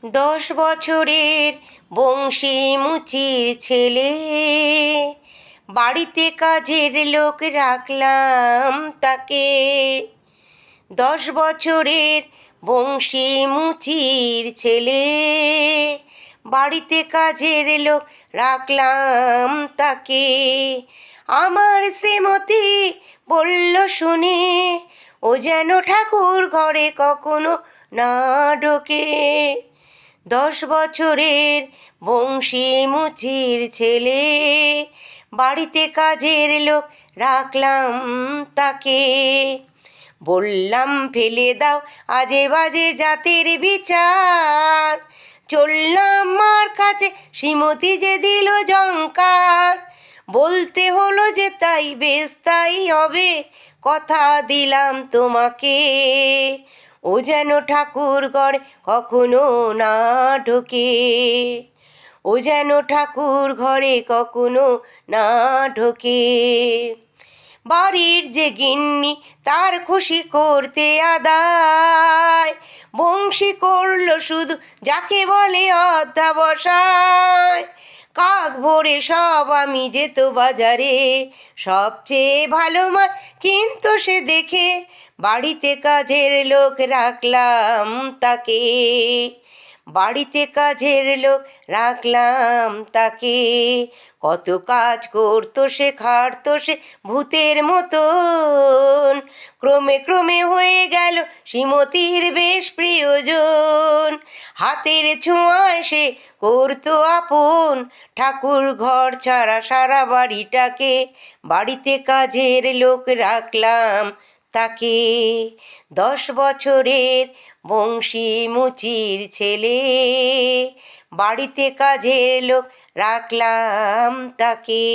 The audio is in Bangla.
10 বছরের বংশী মুচির ছেলে, বাড়িতে কাজের লোক রাখলাম তাকে। 10 বছরের বংশী মুচির ছেলে, বাড়িতে কাজের লোক রাখলাম তাকে। আমার শ্রীমতী বলল শুনে, ও যেন ঠাকুর ঘরে কখনো না ঢোকে। 10 বছরের বংশী মুচির ছেলে, বাড়িতে কাজের লোক রাখলাম তাকে। বললাম ফেলে দাও আজে বাজে জাতের বিচার, চললাম মার কাছে শ্রীমতী যে দিল জঙ্কার। বলতে হলো যে তাই বেশ তাই হবে, কথা দিলাম তোমাকে। ও যেন ঠাকুর ঘরে কখনো না ঢোকে। ও যেন ঠাকুর ঘরে কখনো না ঢোকে। বাড়ির যে গিন্নি তার খুশি করতে আদায়, বংশী করলো শুধু যাকে বলে অধ্যাবসায়। কাক ভোরে সব আমি যেত বাজারে, সবচেয়ে ভালো মাছ কিন্তু সে দেখে, বাড়িতে কাজের লোক রাখলাম তাকে। বাড়িতে কাজের লোক রাখলাম তাকে। কত কাজ করতো সে, খাটতো সে ভূতের মতন, ক্রমে ক্রমে হয়ে গেল শ্রীমতীর বেশ প্রিয়জন। হাতের ছোঁয়ায় সে করতো আপন, ঠাকুর ঘর ছাড়া সারা বাড়িটাকে। বাড়িতে কাজের লোক রাখলাম তাকে। 10 বছরের বংশী মুচির ছেলে, বাড়িতে কাজের লোক রাখলাম তাকে।